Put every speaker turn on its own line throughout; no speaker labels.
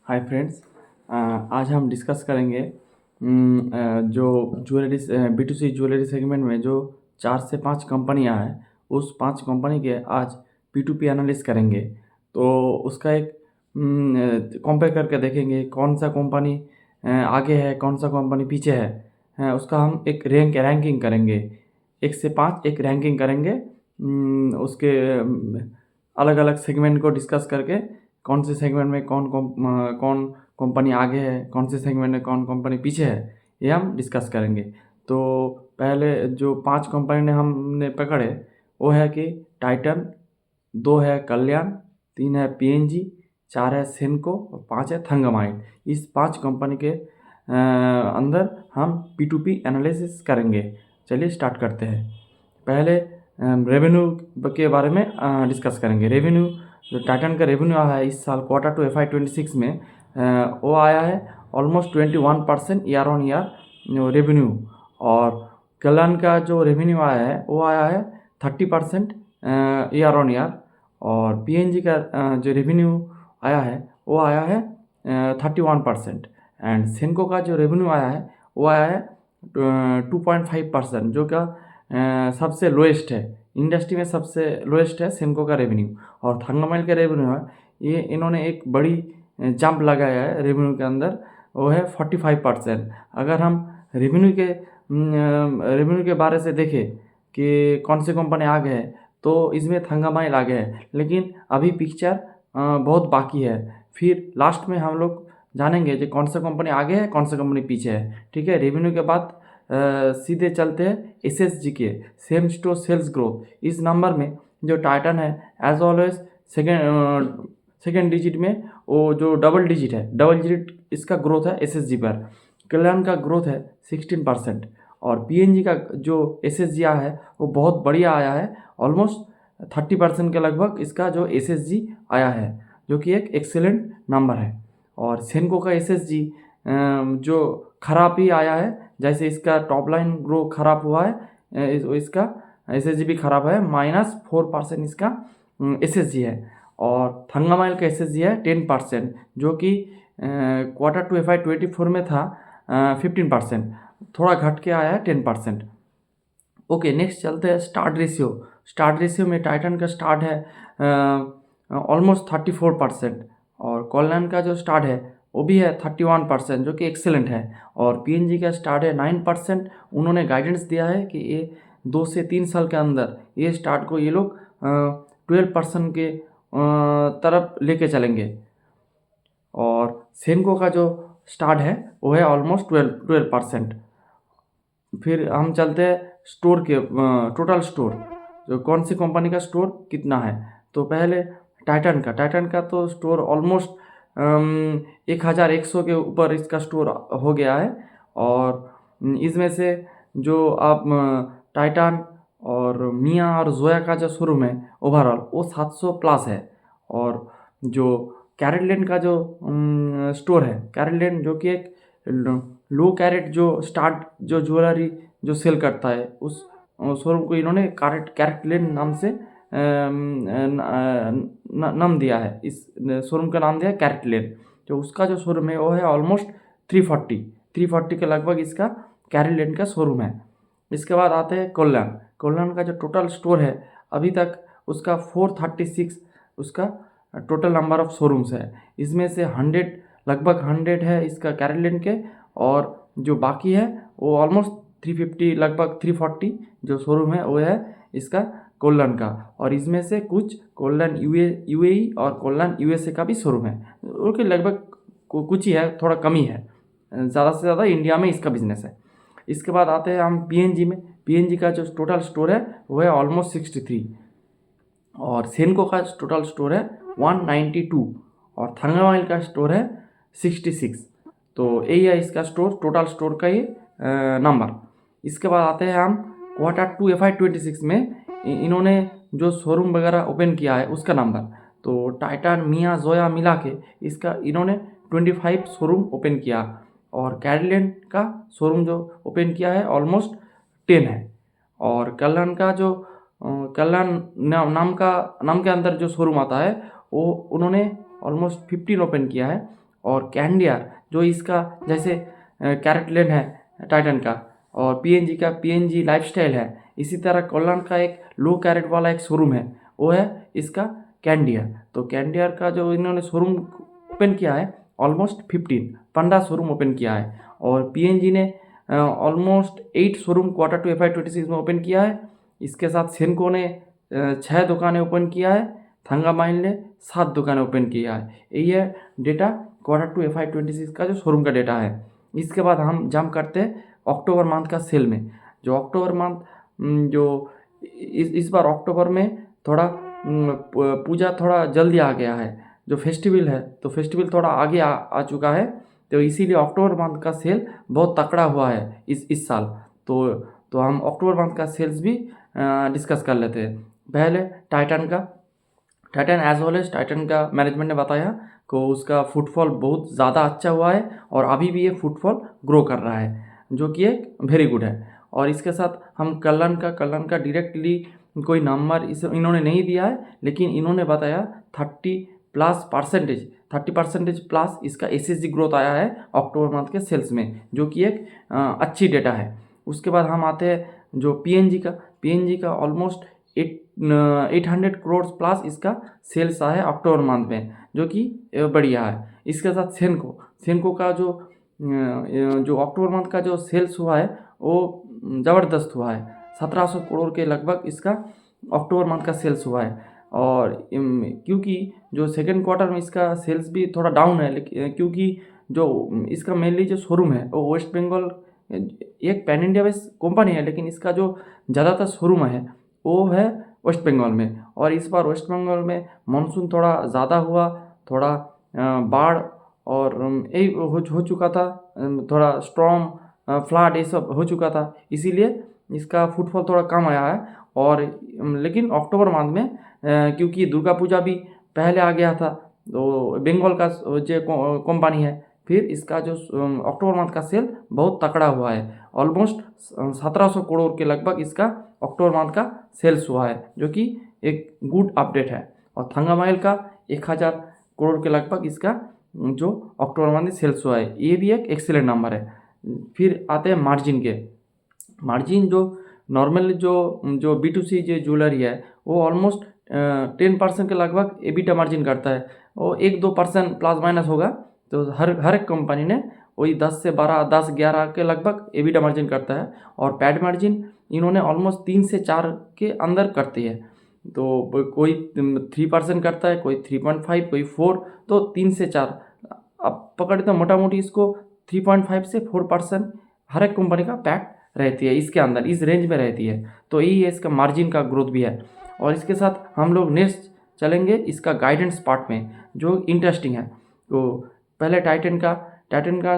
Hi friends. आज हम discuss करेंगे जो ज्वेलरी B2C ज्वेलरी सेगमेंट में जो 4 से 5 कंपनियां हैं, उस 5 कंपनी के आज P2P एनालिसिस करेंगे। तो उसका एक कंपेयर करके देखेंगे कौन सा कंपनी आगे है, कौन सा कंपनी पीछे है। उसका हम एक रैंकिंग करेंगे। 1 से 5 एक रैंकिंग करेंगे। उसके अलग अलग सेगमेंट को डिस्कस करके कौन से सेगमेंट में कौन कंपनी आगे है, कौन से सेगमेंट में कौन कंपनी पीछे है, ये हम डिस्कस करेंगे। तो पहले जो 5 कंपनी ने हमने पकड़े वो है कि टाइटन, 2 है कल्याण, 3 है PNG, 4 है सेनको और 5 है थंगामाइट। इस 5 कंपनी के अंदर हम P2P एनालिसिस करेंगे। चलिए स्टार्ट करते हैं। पहले रेवेन्यू के बारे में डिस्कस करेंगे। रेवेन्यू, जो टाइटन का रेवेन्यू आया है इस साल Q2 FY26 में, वो आया है almost 21% year on year revenue. और कल्याण का जो रेवेन्यू आया है वो आया है 30% ईयर ऑन ईयर। और PNG का जो रेवेन्यू आया है वो आया है 31%। एंड सेनको का जो रेवेन्यू आया है वो आया है 2.5%, जो का सबसे लोएस्ट है। इंडस्ट्री में सबसे लोएस्ट है सेनको का रेवेन्यू। और थंगामाइल का रेवेन्यू है, ये इन्होंने एक बड़ी जंप लगाया है रेवेन्यू के अंदर, वो है 45%। अगर हम रेवेन्यू के बारे से देखें कि कौन सी कंपनी आगे है, तो इसमें थंगामाइल आगे है, लेकिन अभी पिक्चर बहुत बाकी है। फिर लास्ट में हम लोग जानेंगे कि कौन सा कंपनी आगे है, कौन सा कंपनी पीछे है। ठीक है, रेवेन्यू के बाद सीधे चलते हैं SSG के सेम स्टोर सेल्स ग्रोथ। इस नंबर में जो टाइटन है एज ऑलवेज सेकेंड डिजिट में, वो जो डबल डिजिट इसका ग्रोथ है SSG पर। कल्याण का ग्रोथ है 16%। और PNG का जो SSG आया है वो बहुत बढ़िया आया है, ऑलमोस्ट 30% के लगभग इसका जो SSG आया है, जो कि एक एक्सेलेंट नंबर है। और सेनको का SSG जो खराब ही आया है, जैसे इसका टॉप लाइन ग्रो खराब हुआ है, इसका SSG भी खराब है, -4% इसका SSG है। और थंगामाइल का SSG है 10%, जो कि Q2 FY24 में था 15%, थोड़ा घट के आया है 10%। ओके, नेक्स्ट चलते हैं स्टार्ट रेशियो में टाइटन का स्टार्ट है ऑलमोस्ट 34%। और कल्याण का जो स्टार्ट है वो भी है 31%, जो कि एक्सेलेंट है। और PNG का स्टार्ट है 9%। उन्होंने गाइडेंस दिया है कि ये 2 से 3 साल के अंदर ये स्टार्ट को ये लोग 12% के तरफ लेके चलेंगे। और सेनको का जो स्टार्ट है वो है ऑलमोस्ट 12%। फिर हम चलते हैं स्टोर के टोटल स्टोर, जो कौन सी कंपनी का स्टोर कितना है। तो पहले टाइटन का तो स्टोर ऑलमोस्ट 1100 के ऊपर इसका स्टोर हो गया है। और इसमें से जो आप टाइटन और मिया और जोया का जो शोरूम है ओवरऑल वो 700 प्लस है। और जो कैरेटलैंड का जो स्टोर है, कैरेटलैंड जो कि एक लो कैरेट जो स्टार्ट जो ज्वेलरी जो सेल करता है, उस शोरूम को इन्होंने कैरेटलैंड नाम से नाम दिया है। इस शोरूम का नाम दिया है कैरेटलैंड। जो उसका जो शोरूम है वो है ऑलमोस्ट 340 के लगभग इसका कैरेटलैंड का शोरूम है। इसके बाद आते हैं कल्याण का जो टोटल स्टोर है अभी तक उसका 436 उसका टोटल नंबर ऑफ शोरूम्स है। इसमें से 100 है इसका कैरेटलैंड के, और जो बाकी है वो ऑलमोस्ट 350 लगभग 340 जो शोरूम है वो है इसका कल्याण का। और इसमें से कुछ कल्याण यूएई और कल्याण USA का भी शोरूम है, ओके, लगभग कुछ ही है, थोड़ा कम ही है, ज़्यादा से ज़्यादा इंडिया में इसका बिजनेस है। इसके बाद आते हैं हम PNG में। PNG का जो टोटल स्टोर है वो है ऑलमोस्ट 63। और सेनको का टोटल स्टोर है 192। और थंगामाइल का स्टोर है 66। तो यही है इसका स्टोर, टोटल स्टोर का ये नंबर। इसके बाद आते हैं हम Q2 FY26 में इन्होंने जो शोरूम वगैरह ओपन किया है उसका नंबर। तो टाइटन मिया जोया मिला के इसका इन्होंने 25 शोरूम ओपन किया। और कैरेटलैंड का शोरूम जो ओपन किया है ऑलमोस्ट 10 है। और कल्याण का जो कल्याण नाम के अंदर जो शोरूम आता है वो उन्होंने ऑलमोस्ट 15 ओपन किया है। और कैंडियर जो इसका जैसे कैरेटलैंड है टाइटन का, और पीएनजी का पीएनजी लाइफस्टाइल है, इसी तरह कल्याण का एक लो कैरेट वाला एक शोरूम है, वो है इसका कैंडियर। तो कैंडियर का जो इन्होंने शोरूम ओपन किया है ऑलमोस्ट 15 शोरूम ओपन किया है। और पीएनजी ने ऑलमोस्ट 8 शोरूम Q2 FY26 में ओपन किया है। इसके साथ सेनको ने 6 दुकानें ओपन किया है, थंगामाइल ने 7 दुकानें ओपन किया है। यही है डेटा Q2 FY26 का जो शोरूम का डेटा है। इसके बाद हम जंप करते हैं अक्टूबर मंथ का सेल में। जो अक्टूबर मंथ जो इस बार अक्टूबर में थोड़ा पूजा थोड़ा जल्दी आ गया है, जो फेस्टिवल है तो फेस्टिवल थोड़ा आगे आ चुका है, तो इसीलिए अक्टूबर मंथ का सेल बहुत तकड़ा हुआ है इस साल। तो हम अक्टूबर मंथ का सेल्स भी डिस्कस कर लेते हैं। पहले टाइटन का, Titan as well as Titan का मैनेजमेंट ने बताया कि उसका फुटफॉल बहुत ज़्यादा अच्छा हुआ है और अभी भी ये फुटफॉल ग्रो कर रहा है, जो कि एक वेरी गुड है। और इसके साथ हम कल्याण का डायरेक्टली कोई नंबर इन्होंने नहीं दिया है, लेकिन इन्होंने बताया 30% प्लस इसका एसएसजी ग्रोथ आया है अक्टूबर मंथ के सेल्स में, जो कि एक अच्छी डेटा है। उसके बाद हम आते हैं जो पीएनजी का ऑलमोस्ट 800 करोड़ प्लस इसका सेल्स आया है अक्टूबर मंथ में, जो कि बढ़िया है। इसके साथ सेनको का जो अक्टूबर मंथ का जो सेल्स हुआ है वो ज़बरदस्त हुआ है, 1700 करोड़ के लगभग इसका अक्टूबर मंथ का सेल्स हुआ है। और क्योंकि जो सेकेंड क्वार्टर में इसका सेल्स भी थोड़ा डाउन है, लेकिन क्योंकि जो इसका मेनली जो शोरूम है वो वेस्ट बंगाल एक पैन इंडिया बेस्ड कंपनी है, लेकिन इसका जो ज़्यादातर शोरूम है वो है वेस्ट बंगाल में। और इस बार वेस्ट बंगाल में मानसून थोड़ा ज़्यादा हुआ, थोड़ा बाढ़ और यही हो चुका था, थोड़ा स्ट्रॉम फ्लड ये सब हो चुका था, इसीलिए इसका फुटफॉल थोड़ा कम आया है। और लेकिन अक्टूबर मंथ में क्योंकि दुर्गा पूजा भी पहले आ गया था, तो बंगाल का जो कंपनी है, फिर इसका जो अक्टूबर मंथ का सेल बहुत तकड़ा हुआ है, ऑलमोस्ट 1700 करोड़ के लगभग इसका अक्टूबर मंथ का सेल्स हुआ है, जो कि एक गुड अपडेट है। और थंगामाइल का 1000 करोड़ के लगभग इसका जो अक्टूबर मंथ में सेल्स हुआ है, ये भी एक एक्सीलेंट नंबर है। फिर आते हैं मार्जिन जो नॉर्मल जो B2C जो ज्वेलरी है वो ऑलमोस्ट 10% के लगभग एबिटा मार्जिन करता है, वो 1-2% प्लस माइनस होगा। तो हर एक कंपनी ने वही 10 से 12, 10-11 के लगभग एबिटा मार्जिन करता है। और पैड मार्जिन इन्होंने ऑलमोस्ट 3 से 4 के अंदर करती है, तो कोई 3% करता है, कोई 3.5, कोई 4, तो 3 से 4 अब पकड़े तो मोटा मोटी इसको 3.5 से 4% हर एक कंपनी का पैड रहती है, इसके अंदर इस रेंज में रहती है। तो यही है इसका मार्जिन का ग्रोथ भी है। और इसके साथ हम लोग नेक्स्ट चलेंगे इसका गाइडेंस पार्ट में, जो इंटरेस्टिंग है। तो पहले टाइटन का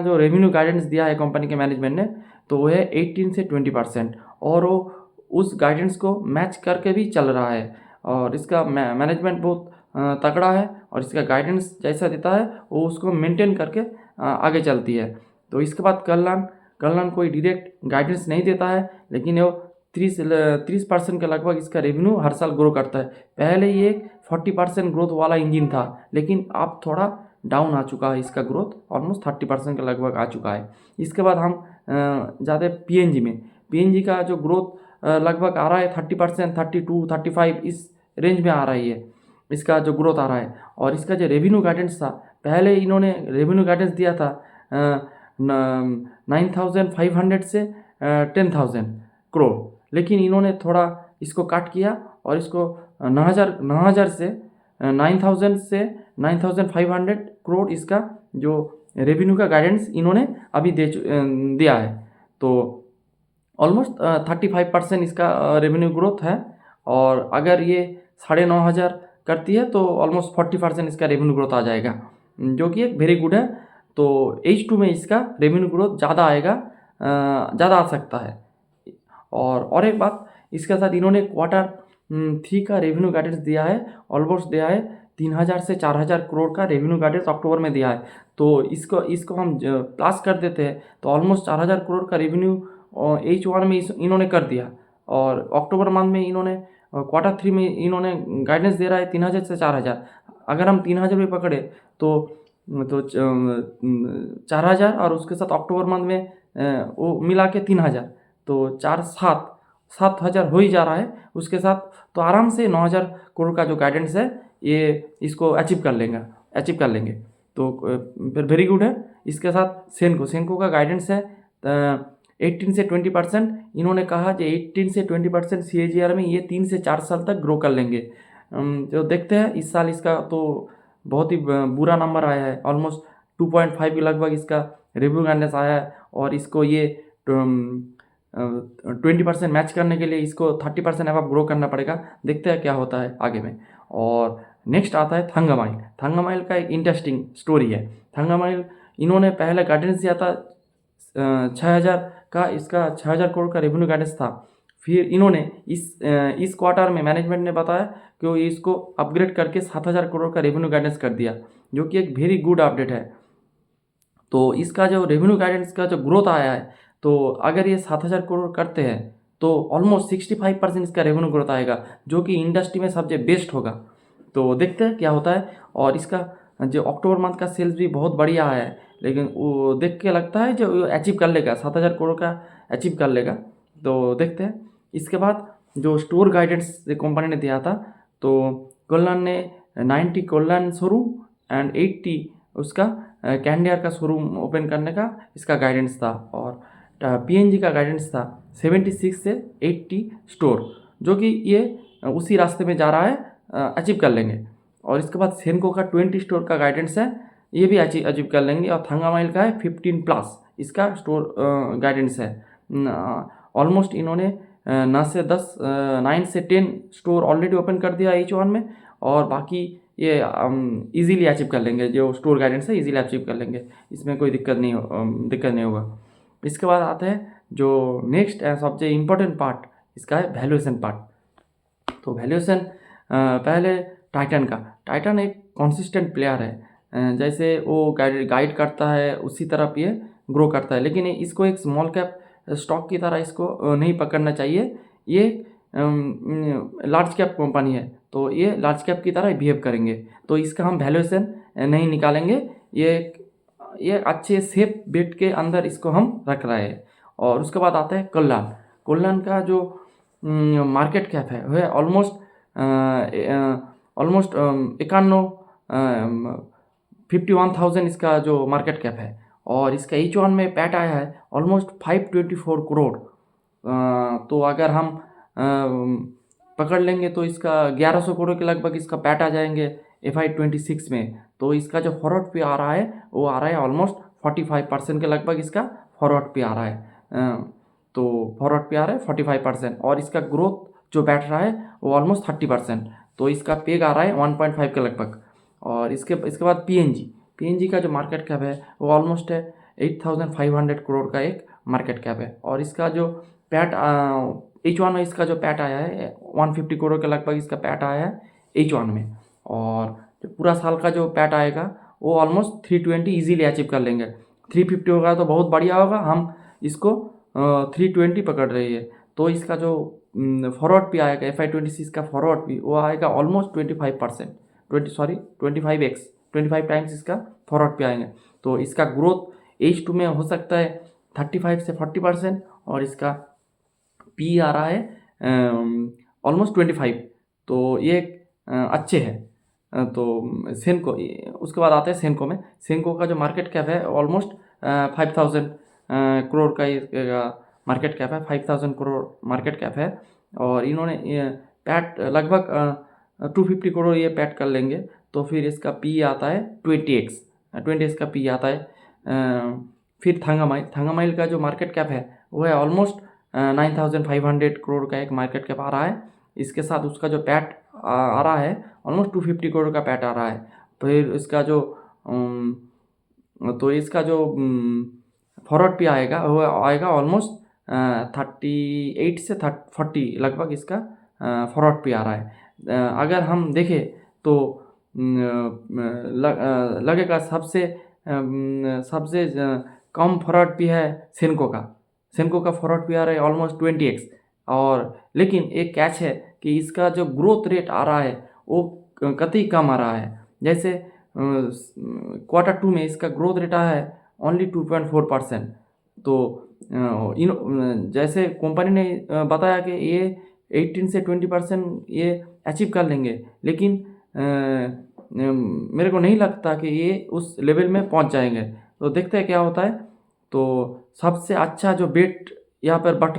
जो रेवेन्यू गाइडेंस दिया है कंपनी के मैनेजमेंट ने, तो वो है 18 से 20%, और वो उस गाइडेंस को मैच करके भी चल रहा है। और इसका मैनेजमेंट बहुत तगड़ा है, और इसका गाइडेंस जैसा देता है वो उसको मेंटेन करके आगे चलती है। तो इसके बाद कल्याण कोई डायरेक्ट गाइडेंस नहीं देता है, लेकिन वो 30% के लगभग इसका रेवेन्यू हर साल ग्रो करता है। पहले ये 40% ग्रोथ वाला इंजन था, लेकिन अब थोड़ा डाउन आ चुका है, इसका ग्रोथ ऑलमोस्ट 30% के लगभग आ चुका है। इसके बाद हम जाते हैं पीएनजी में। पीएनजी का जो ग्रोथ लगभग आ रहा है 30%, 32, 35 इस रेंज में आ रही है, इसका जो ग्रोथ आ रहा है। और इसका जो रेवेन्यू गाइडेंस था, पहले इन्होंने रेवेन्यू गाइडेंस दिया था 9,500 से 10,000 करोड़, लेकिन इन्होंने थोड़ा इसको कट किया और इसको 9,000 से 9,000 से 9,500 करोड़ इसका जो रेवेन्यू का गाइडेंस इन्होंने अभी दिया है। तो ऑलमोस्ट 35% इसका रेवेन्यू ग्रोथ है। और अगर ये 9,500 करती है तो ऑलमोस्ट 40% इसका रेवेन्यू ग्रोथ आ जाएगा, जो कि एक वेरी गुड है। तो H2 में इसका रेवेन्यू ग्रोथ ज़्यादा आएगा, ज़्यादा आ सकता है। और एक बात, इसके साथ इन्होंने Q3 का रेवेन्यू गाइडेंस दिया है, ऑलमोस्ट दिया है 3,000 से 4,000 करोड़ का रेवेन्यू गाइडेंस अक्टूबर में दिया है। तो इसको हम प्लस कर देते हैं तो ऑलमोस्ट 4,000 करोड़ का रेवेन्यू H1 में इन्होंने कर दिया। और अक्टूबर मंथ में इन्होंने Q3 में इन्होंने गाइडेंस दे रहा है 3,000 से 4,000। अगर हम 3,000 भी पकड़े तो तो 4,000 और उसके साथ अक्टूबर मंथ में वो मिला के 3,000, तो 7,000 हो ही जा रहा है उसके साथ। तो आराम से 9,000 करोड़ का जो गाइडेंस है ये इसको अचीव कर लेंगे। तो फिर वेरी गुड है। इसके साथ सेनको का गाइडेंस है 18 से 20%। इन्होंने कहा कि 18 से 20% CAGR में ये 3 से 4 साल तक ग्रो कर लेंगे। तो देखते हैं इस साल इसका तो बहुत ही बुरा नंबर आया है, ऑलमोस्ट 2.5 के लगभग इसका रेवेन्यू गाइडेंस आया है। और इसको ये 20% मैच करने के लिए इसको 30% अब ग्रो करना पड़ेगा। देखते हैं क्या होता है आगे में। और नेक्स्ट आता है थंगामाइल का एक इंटरेस्टिंग स्टोरी है। थंगामाइल इन्होंने पहले गाइडेंस दिया था 6,000 का, इसका 6,000 करोड़ का रेवेन्यू गाइडेंस था। फिर इन्होंने इस क्वार्टर में मैनेजमेंट ने बताया कि इसको अपग्रेड करके 7,000 करोड़ का रेवेन्यू गाइडेंस कर दिया, जो कि एक वेरी गुड अपडेट है। तो इसका जो रेवेन्यू गाइडेंस का जो ग्रोथ आया है, तो अगर ये 7,000 करोड़ करते हैं तो ऑलमोस्ट 65% इसका रेवेन्यू ग्रोथ आएगा, जो कि इंडस्ट्री में सबसे बेस्ट होगा। तो देखते हैं क्या होता है। और इसका जो अक्टूबर मंथ का सेल्स भी बहुत बढ़िया आया है, लेकिन वो देख के लगता है जो अचीव कर लेगा 7,000 करोड़ का, अचीव कर लेगा। तो देखते हैं। इसके बाद जो स्टोर गाइडेंस कंपनी ने दिया था, तो कल्याण ने 90 कल्याण शोरूम एंड 80 उसका कैंडियर का शोरूम ओपन करने का इसका गाइडेंस था। और PNG का गाइडेंस था 76 से 80 स्टोर, जो कि ये उसी रास्ते में जा रहा है, अचीव कर लेंगे। और इसके बाद सेनको का 20 स्टोर का गाइडेंस है, ये भी अचीव कर लेंगे। और थंगामाइल का है 15+ इसका स्टोर गाइडेंस है। ऑलमोस्ट इन्होंने 9 से 10 स्टोर ऑलरेडी ओपन कर दिया H1 में, और बाकी ये इजीली अचीव कर लेंगे। जो स्टोर गाइडेंस है इजीली अचीव कर लेंगे, इसमें कोई दिक्कत नहीं होगा। इसके बाद आते हैं जो नेक्स्ट सबसे इम्पोर्टेंट पार्ट इसका है वैल्यूएशन पार्ट। तो वैल्यूएशन पहले टाइटन एक कॉन्सिस्टेंट प्लेयर है, जैसे वो गाइड करता है उसी तरफ ये ग्रो करता है, लेकिन इसको एक स्मॉल कैप स्टॉक की तरह इसको नहीं पकड़ना चाहिए। ये लार्ज कैप कंपनी है, तो ये लार्ज कैप की तरह बिहेव करेंगे, तो इसका हम वैल्यूएशन नहीं निकालेंगे। ये अच्छे सेफ बेट के अंदर इसको हम रख रहे हैं। और उसके बाद आता है कल्याण का जो मार्केट कैप है वह ऑलमोस्ट 51,000 इसका जो मार्केट कैप है। और इसका H1 में पैट आया है ऑलमोस्ट 524 करोड़। तो अगर हम पकड़ लेंगे तो इसका 1,100 करोड़ के लगभग इसका पैट आ जाएंगे FY26 में। तो इसका जो फॉरवर्ड पे आ रहा है वो आ रहा है ऑलमोस्ट 45% के लगभग इसका फॉरवर्ड पे आ रहा है। तो फॉरवर्ड पे आ रहा है 45%, और इसका ग्रोथ जो बैठ रहा है वो ऑलमोस्ट 30%। तो इसका पेग आ रहा है 1.5 के लगभग। और इसके बाद PNG का जो मार्केट कैप है वो ऑलमोस्ट है 8,500 करोड़ का एक मार्केट कैप है। और इसका जो पैट H1 में इसका जो पैट आया है 150 करोड़ के लगभग इसका पैट आया है H1 में। और जो पूरा साल का जो पैट आएगा वो ऑलमोस्ट 320 इजीली अचीव कर लेंगे। 350 होगा तो बहुत बढ़िया होगा, हम इसको 320 पकड़ रही है। तो इसका जो फॉरवर्ड पे आएगा FY26 का फॉरवर्ड पे वो आएगा ऑलमोस्ट 25%, 25 टाइम्स इसका फॉरवर्ड पे आएंगे। तो इसका ग्रोथ H2 में हो सकता है 35 से 40%, और इसका P आ रहा है ऑलमोस्ट 25। तो ये अच्छे है। तो सेनको, उसके बाद आते हैं सेनको का जो मार्केट कैप है ऑलमोस्ट 5,000 करोड़ का मार्केट कैप है, 5,000 करोड़ मार्केट कैप है। और इन्होंने पैट लगभग 250 करोड़ ये पैट कर लेंगे। तो फिर इसका P आता है 20x का P आता है। फिर थंगामाइल का जो मार्केट कैप है वो है ऑलमोस्ट 9,500 करोड़ का एक मार्केट कैप आ रहा है। इसके साथ उसका जो पैट आ रहा है ऑलमोस्ट 250 करोड़ का पैट आ रहा है। फिर इसका जो फॉरवर्ड पे आएगा वो आएगा ऑलमोस्ट 38 से 40 लगभग इसका फॉरवर्ड पे आ रहा है। अगर हम देखें तो लगेगा सबसे कम फॉरवर्ड पे है सेनको का फॉरवर्ड पे आ रहा है ऑलमोस्ट 20x। और लेकिन एक कैच है कि इसका जो ग्रोथ रेट आ रहा है वो कतई कम आ रहा है। जैसे Q2 में इसका ग्रोथ रेट आया है ओनली 2.4%। तो जैसे कंपनी ने बताया कि ये 18 से 20% ये अचीव कर लेंगे, लेकिन मेरे को नहीं लगता कि ये उस लेवल में पहुंच जाएंगे। तो देखते हैं क्या होता है। तो सबसे अच्छा जो बेट यहाँ पर बज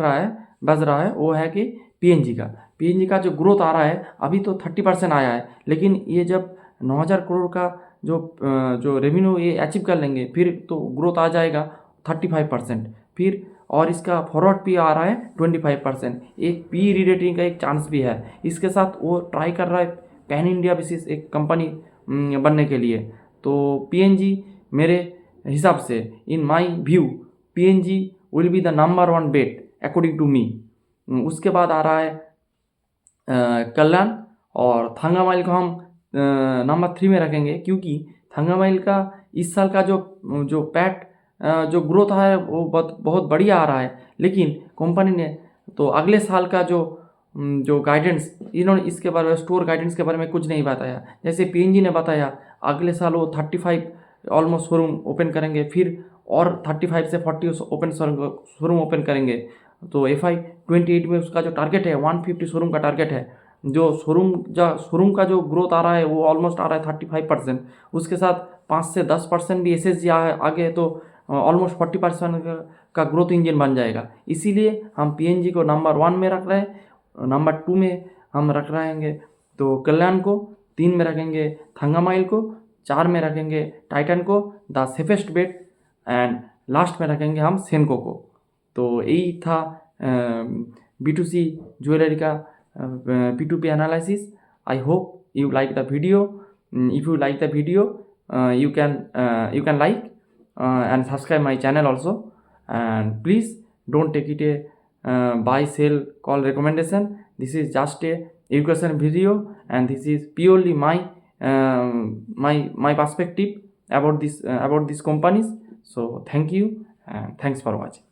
रहा है वो है कि पीएनजी का जो ग्रोथ आ रहा है अभी तो 30% आया है, लेकिन ये जब 9,000 करोड़ का जो रेवेन्यू ये अचीव कर लेंगे फिर तो ग्रोथ आ जाएगा 35%। फिर और इसका फॉरवर्ड पी आ रहा है 25%। एक पी रीरेटिंग का एक चांस भी है। इसके साथ वो ट्राई कर रहा है पैन इंडिया बेसिस एक कंपनी बनने के लिए। तो पीएनजी मेरे हिसाब से in my view PNG will be the number 1 bet according to me. उसके बाद आ रहा है कल्याण, और थंगामाइल को हम नंबर 3 में रखेंगे, क्योंकि थंगामाइल का इस साल का जो पैट जो ग्रोथ है वो बहुत बढ़िया आ रहा है। लेकिन कंपनी ने तो अगले साल का जो गाइडेंस इन्होंने इसके बारे में स्टोर गाइडेंस के बारे में कुछ नहीं बताया। जैसे पीएनजी ने बताया अगले साल वो 35 ऑलमोस्ट शोरूम ओपन करेंगे, फिर और 35 से 40 शोरूम ओपन करेंगे। तो FY28 में उसका जो टारगेट है 150 शोरूम का टारगेट है। जो शोरूम का जो ग्रोथ आ रहा है वो ऑलमोस्ट आ रहा है 35%। उसके साथ 5 से 10% भी SSG आगे तो ऑलमोस्ट 40% का ग्रोथ इंजन बन जाएगा। इसीलिए हम पीएनजी को नंबर 1 में रख रहे हैं, नंबर 2 में हम रख रहेंगे तो कल्याण को, 3 में रखेंगे थंगामाइल को, 4 में रखेंगे टाइटन को the safest bet, and last में रखेंगे हम सेनको को। तो यही था B2C ज्वेलरी का P2P analysis. I hope you like the video. If you like the video you can like and subscribe my channel also, and please don't take it a buy sell call recommendation. This is just a education video, and this is purely my my perspective about these companies. So thank you and thanks for watching.